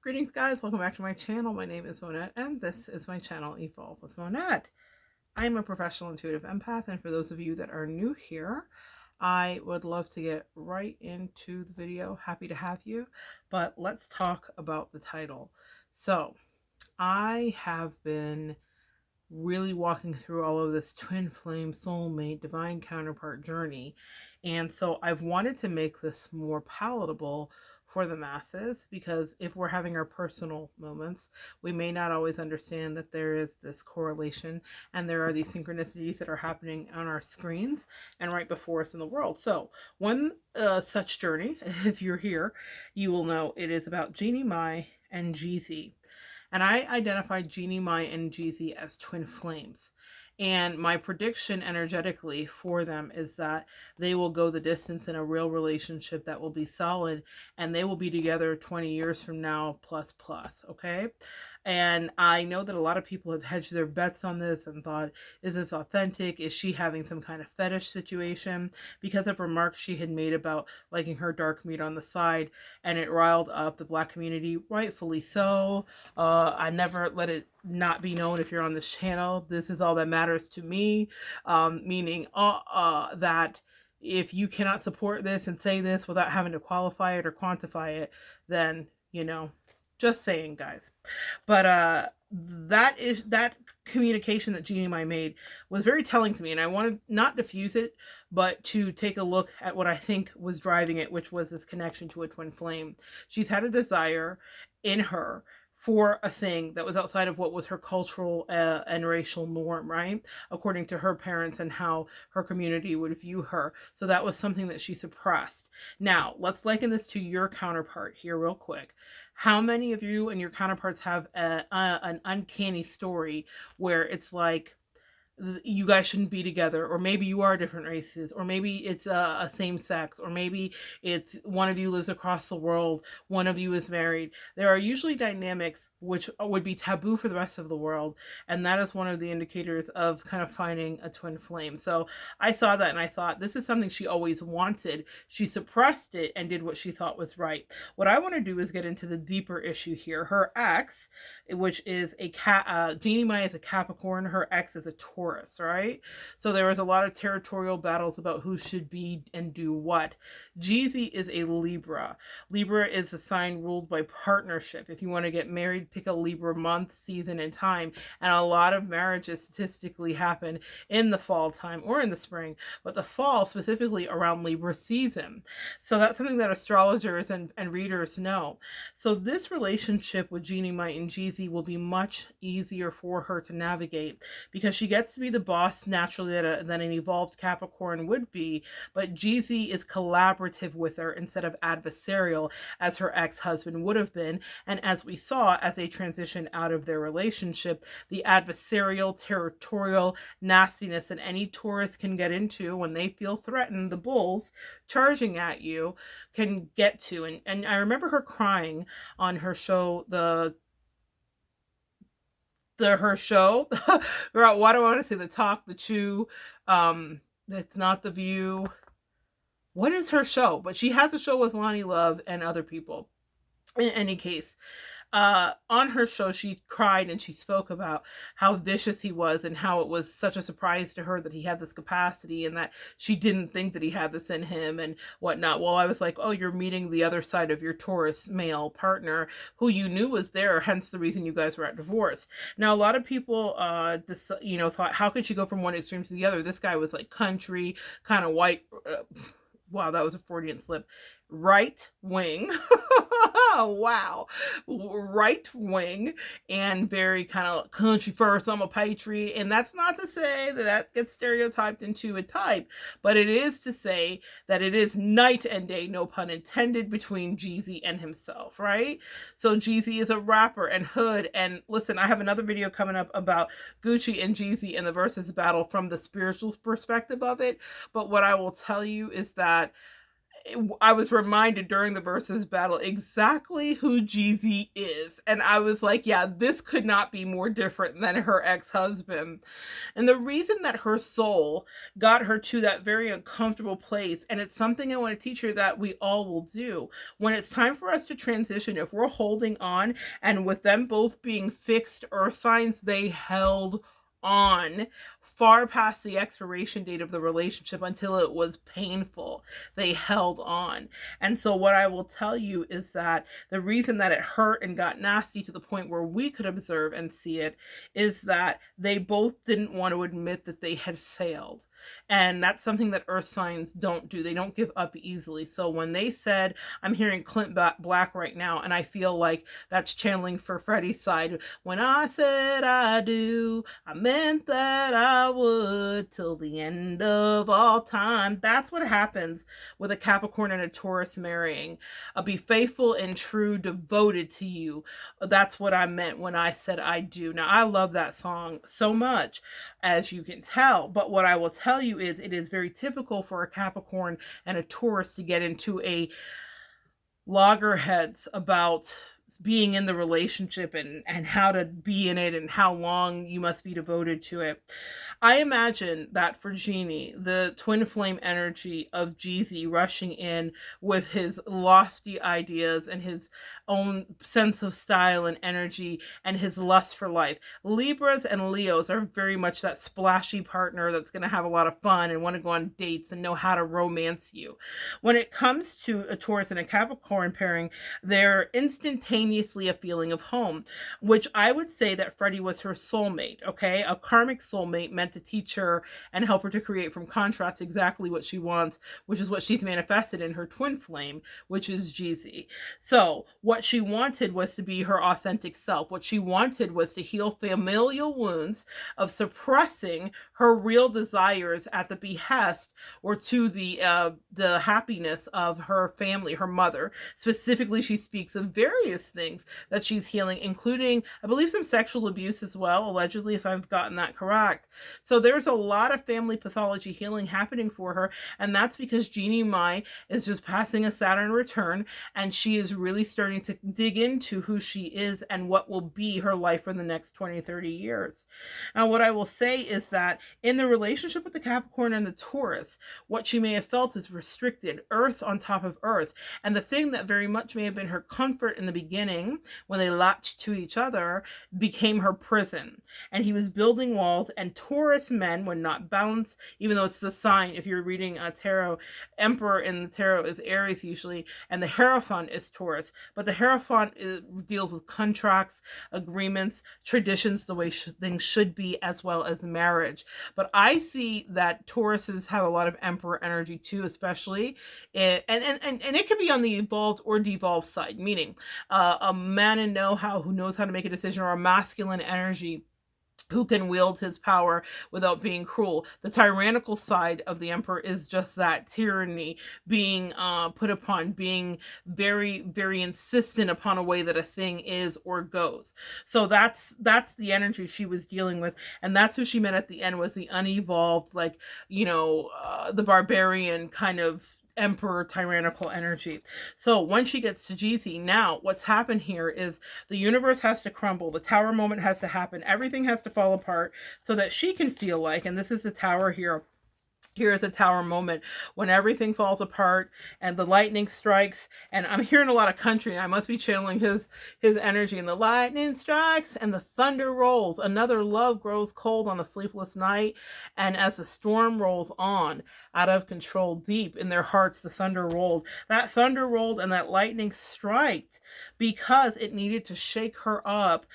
Greetings guys, welcome back to my channel. My name is Monette and this is my channel Evolve with Monette. I'm a professional intuitive empath, and for those of you that are new here, I would love to get right into the video. Happy to have you, but let's talk about the title. So I have been really walking through all of this twin flame, soulmate, divine counterpart journey, and so I've wanted to make this more palatable for the masses, because if we're having our personal moments, we may not always understand that there is this correlation and there are these synchronicities that are happening on our screens and right before us in the world. So one such journey, if you're here, you will know it is about JEANNIE, MAI, and JEEZY. And I identified JEANNIE, MAI, and JEEZY as twin flames. And my prediction energetically for them is that they will go the distance in a real relationship that will be solid, and they will be together 20 years from now, plus, okay? And I know that a lot of people have hedged their bets on this and thought, is this authentic? Is she having some kind of fetish situation? Because of remarks she had made about liking her dark meat on the side, and it riled up the Black community, rightfully so. I never let it not be known, if you're on this channel, this is all that matters to me, meaning that if you cannot support this and say this without having to qualify it or quantify it, then, you know, just saying, guys. But that communication that JEANNIE, MAI made was very telling to me, and I wanted not to diffuse it, but to take a look at what I think was driving it, which was this connection to a twin flame. She's had a desire in her for a thing that was outside of what was her cultural and racial norm, right? According to her parents and how her community would view her. So that was something that she suppressed. Now, let's liken this to your counterpart here real quick. How many of you and your counterparts have an uncanny story where it's like, you guys shouldn't be together, or maybe you are different races, or maybe it's a same sex, or maybe it's one of you lives across the world, one of you is married. There are usually dynamics which would be taboo for the rest of the world, and that is one of the indicators of kind of finding a twin flame. So I saw that and I thought, this is something she always wanted. She suppressed it and did what she thought was right. What I want to do is get into the deeper issue here. Her ex, which is a JEANNIE, MAI is a Capricorn, her ex is a Taurus, right? So there was a lot of territorial battles about who should be and do what. JEEZY is a Libra. Libra is a sign ruled by partnership. If you want to get married, pick a Libra month, season, and time. And a lot of marriages statistically happen in the fall time or in the spring, but the fall specifically around Libra season. So that's something that astrologers and readers know. So this relationship with JEANNIE, MAI, and JEEZY will be much easier for her to navigate, because she gets to be the boss naturally that an evolved Capricorn would be, but JEEZY is collaborative with her instead of adversarial as her ex-husband would have been. And as we saw, as they transition out of their relationship, the adversarial, territorial nastiness that any Taurus can get into when they feel threatened, the bulls charging at you, can get to. And I remember her crying on her show, her show why do I want to say the talk, the chew, it's not the view, what is her show? But she has a show with Lonnie Love and other people. In any case, on her show, she cried and she spoke about how vicious he was and how it was such a surprise to her that he had this capacity and that she didn't think that he had this in him and whatnot. Well, I was like, oh, you're meeting the other side of your Taurus male partner who you knew was there, hence the reason you guys were at divorce. Now, a lot of people, thought, how could she go from one extreme to the other? This guy was like country, kind of white. Wow, that was a Freudian slip. Right wing. Wow. Right wing and very kind of country first. I'm a patriot. And that's not to say that that gets stereotyped into a type, but it is to say that it is night and day, no pun intended, between JEEZY and himself, right? So JEEZY is a rapper and hood. And listen, I have another video coming up about Gucci and JEEZY and the versus battle from the spiritual perspective of it. But what I will tell you is that I was reminded during the versus battle exactly who JEEZY is. And I was like, yeah, this could not be more different than her ex-husband. And the reason that her soul got her to that very uncomfortable place, and it's something I want to teach her that we all will do, when it's time for us to transition, if we're holding on, and with them both being fixed earth signs, they held on far past the expiration date of the relationship until it was painful. They held on. And so what I will tell you is that the reason that it hurt and got nasty to the point where we could observe and see it is that they both didn't want to admit that they had failed. And that's something that earth signs don't do. They don't give up easily. So when they said, I'm hearing Clint Black right now, and I feel like that's channeling for Freddie's side. When I said I do, I meant that I would till the end of all time. That's what happens with a Capricorn and a Taurus marrying. Be faithful and true, devoted to you. That's what I meant when I said I do. Now, I love that song so much, as you can tell. But what I will tell you is it is very typical for a Capricorn and a Taurus to get into a loggerheads about being in the relationship and how to be in it and how long you must be devoted to it. I imagine that for Jeannie, the twin flame energy of JEEZY rushing in with his lofty ideas and his own sense of style and energy and his lust for life. Libras and Leos are very much that splashy partner that's going to have a lot of fun and want to go on dates and know how to romance you. When it comes to a Taurus and a Capricorn pairing, they're instantaneously a feeling of home, which I would say that Freddie was her soulmate, okay? A karmic soulmate meant to teach her and help her to create from contrast exactly what she wants, which is what she's manifested in her twin flame, which is JEEZY. So what she wanted was to be her authentic self. What she wanted was to heal familial wounds of suppressing her real desires at the behest or to the happiness of her family, her mother. Specifically, she speaks of various things that she's healing, including, I believe, some sexual abuse as well, allegedly, if I've gotten that correct. So there's a lot of family pathology healing happening for her, and that's because Jeannie Mai is just passing a Saturn return, and she is really starting to dig into who she is and what will be her life for the next 20, 30 years. Now, what I will say is that in the relationship with the Capricorn and the Taurus, what she may have felt is restricted, earth on top of earth, and the thing that very much may have been her comfort in the beginning when they latched to each other became her prison. And he was building walls, and Taurus men, when not balanced, even though it's the sign, if you're reading a tarot, Emperor in the tarot is Aries usually, and the Hierophant is Taurus. But the Hierophant deals with contracts, agreements, traditions, the way things should be, as well as marriage. But I see that Tauruses have a lot of Emperor energy too, especially, and it could be on the evolved or devolved side, meaning a man in know-how who knows how to make a decision, or a masculine energy who can wield his power without being cruel. The tyrannical side of the Emperor is just that tyranny being put upon, being very, very insistent upon a way that a thing is or goes. So that's the energy she was dealing with, and that's who she met at the end, was the unevolved, like, the barbarian kind of Emperor tyrannical energy. So when she gets to JEEZY, now what's happened here is the universe has to crumble, the tower moment has to happen, everything has to fall apart so that she can feel like, and this is the tower here, here's a tower moment when everything falls apart and the lightning strikes, and I'm hearing a lot of country. I must be channeling his energy. And the lightning strikes and the thunder rolls. Another love grows cold on a sleepless night, and as the storm rolls on, out of control, deep in their hearts, the thunder rolled. That thunder rolled and that lightning striked because it needed to shake her up,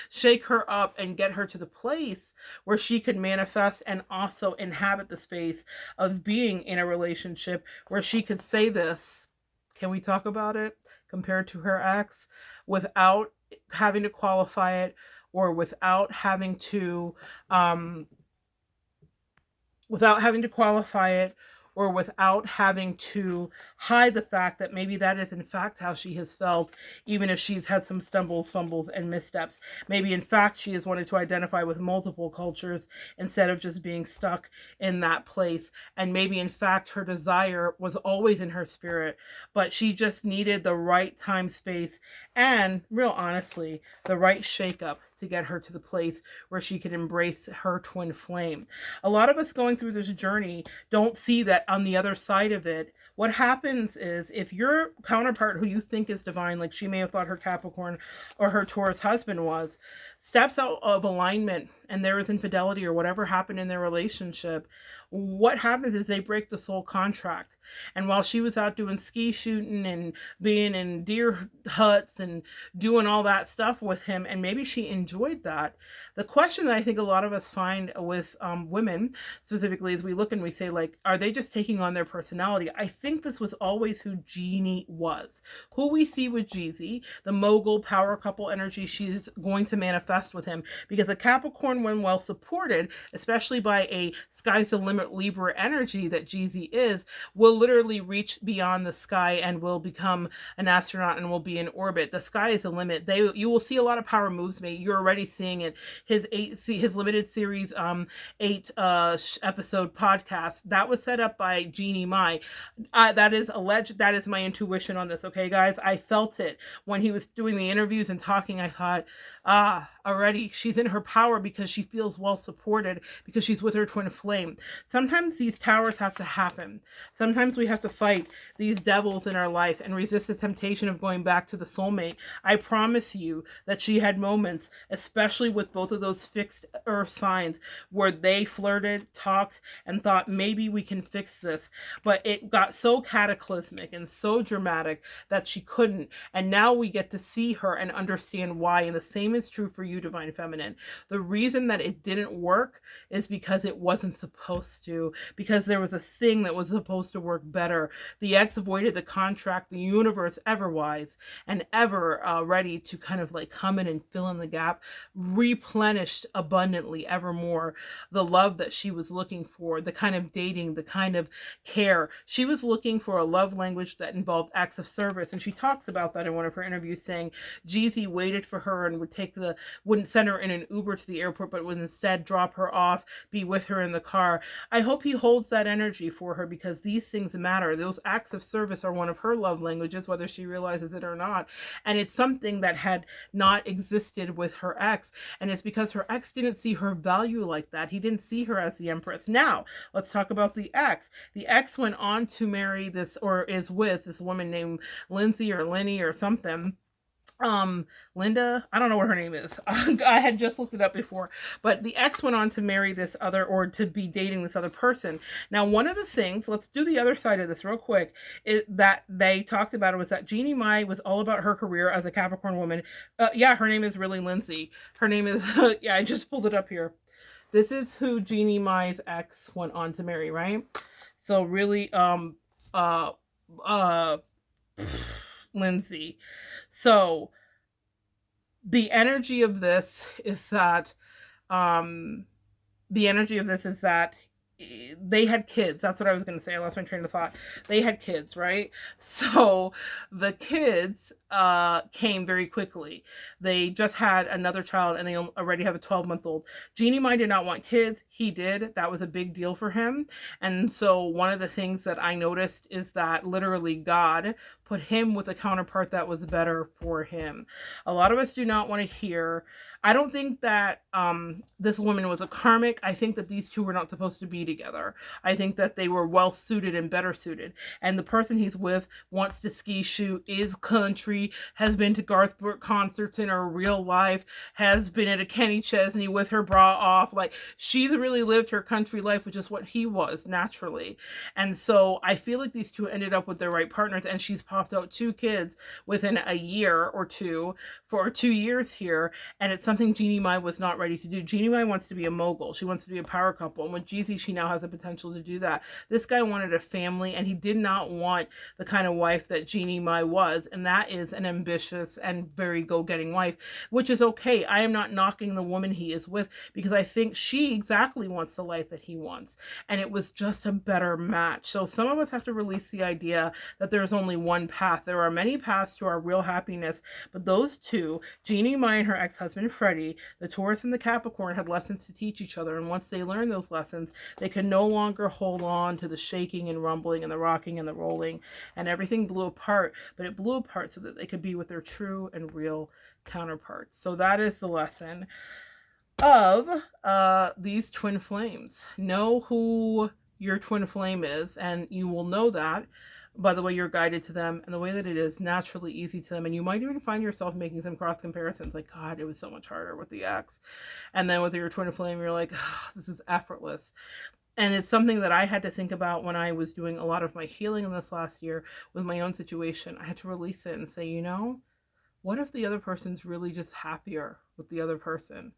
shake her up and get her to the place where she could manifest and also inhabit the space of being in a relationship where she could say this, can we talk about it, compared to her ex, without having to qualify it, or without having to qualify it, or without having to hide the fact that maybe that is in fact how she has felt, even if she's had some stumbles, fumbles, and missteps. Maybe in fact she has wanted to identify with multiple cultures instead of just being stuck in that place. And maybe in fact her desire was always in her spirit, but she just needed the right time, space, and real honestly, the right shakeup to get her to the place where she could embrace her twin flame. A lot of us going through this journey don't see that on the other side of it. What happens is if your counterpart, who you think is divine, like she may have thought her Capricorn or her Taurus husband was, steps out of alignment and there is infidelity or whatever happened in their relationship, what happens is they break the soul contract. And while she was out doing ski shooting and being in deer huts and doing all that stuff with him, and maybe she enjoyed that, the question that I think a lot of us find with women specifically is we look and we say, like, are they just taking on their personality? I think this was always who Jeannie was. Who we see with JEEZY, the mogul power couple energy she's going to manifest with him, because a Capricorn, when well supported, especially by a sky's the limit Libra energy that JEEZY is, will literally reach beyond the sky and will become an astronaut and will be in orbit. The sky is the limit. You will see a lot of power moves made. You're already seeing it. His limited series 8 episode podcast that was set up by MAI. That is alleged. That is my intuition on this. Okay, guys, I felt it when he was doing the interviews and talking. I thought, already she's in her power because she feels well supported because she's with her twin flame. Sometimes these towers have to happen. Sometimes we have to fight these devils in our life and resist the temptation of going back to the soulmate. I promise you that she had moments, especially with both of those fixed earth signs, where they flirted, talked, and thought maybe we can fix this. But it got so cataclysmic and so dramatic that she couldn't. And now we get to see her and understand why. And the same is true for you, Divine Feminine. The reason that it didn't work is because it wasn't supposed to, because there was a thing that was supposed to work better. The ex voided the contract, the universe, ever wise and ever ready to kind of like come in and fill in the gap, replenished abundantly evermore the love that she was looking for, the kind of dating, the kind of care. She was looking for a love language that involved acts of service, and she talks about that in one of her interviews, saying JEEZY waited for her and wouldn't send her in an Uber to the airport, but would instead drop her off, be with her in the car. I hope he holds that energy for her, because these things matter. Those acts of service are one of her love languages, whether she realizes it or not. And it's something that had not existed with her ex. And it's because her ex didn't see her value like that. He didn't see her as the empress. Now, let's talk about the ex. The ex went on to marry this, or is with this woman named Lindsay or Lenny or something. Linda, I don't know what her name is. I had just looked it up before, but the ex went on to marry this other, or to be dating this other person. Now, one of the things, let's do the other side of this real quick, is that they talked about it was that Jeannie Mai was all about her career as a Capricorn woman. Yeah, her name is really Lindsay. Her name is, yeah, I just pulled it up here. This is who Jeannie Mai's ex went on to marry, right? So really, Lindsay. So the energy of this is that they had kids. That's what I was going to say. I lost my train of thought. They had kids, right? So the kids came very quickly. They just had another child and they already have a 12-month-old. Jeannie Mai did not want kids. He did. That was a big deal for him. And so one of the things that I noticed is that literally God put him with a counterpart that was better for him. A lot of us do not want to hear. I don't think that this woman was a karmic. I think that these two were not supposed to be together. I think that they were well suited and better suited. And the person he's with wants to ski shoot, is country, has been to Garth Brooks concerts in her real life, has been at a Kenny Chesney with her bra off. Like, she's really lived her country life, which is what he was naturally. And so I feel like these two ended up with their right partners, and she's popped out 2 kids within a year or two for 2 years here. And it's something Jeannie Mai was not ready to do. Jeannie Mai wants to be a mogul. She wants to be a power couple. And with JEEZY, she now has the potential to do that. This guy wanted a family, and he did not want the kind of wife that Jeannie Mai was. And that is an ambitious and very go-getting wife, which is okay. I am not knocking the woman he is with, because I think she exactly exactly wants the life that he wants. And it was just a better match. So some of us have to release the idea that there's only one path. There are many paths to our real happiness, but those two, Jeannie Mai and her ex-husband Freddie, the Taurus and the Capricorn, had lessons to teach each other. And once they learned those lessons, they could no longer hold on to the shaking and rumbling and the rocking and the rolling, and everything blew apart. But it blew apart so that they could be with their true and real counterparts. So that is the lesson of these twin flames. Know who your twin flame is, and you will know that by the way you're guided to them and the way that it is naturally easy to them. And you might even find yourself making some cross comparisons, like, God, it was so much harder with the ex, and then with your twin flame you're like, oh, this is effortless. And it's something that I had to think about when I was doing a lot of my healing in this last year with my own situation. I had to release it and say, you know, what if the other person's really just happier with the other person?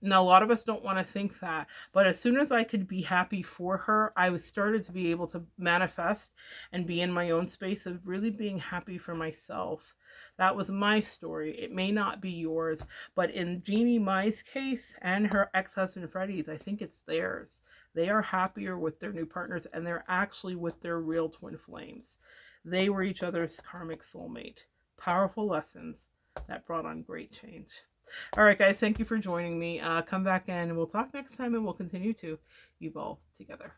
Now, a lot of us don't want to think that, but as soon as I could be happy for her, I was started to be able to manifest and be in my own space of really being happy for myself. That was my story. It may not be yours, but in Jeannie Mai's case and her ex-husband Freddie's, I think it's theirs. They are happier with their new partners, and they're actually with their real twin flames. They were each other's karmic soulmate. Powerful lessons that brought on great change. All right, guys, thank you for joining me. Come back and we'll talk next time, and we'll continue to evolve together.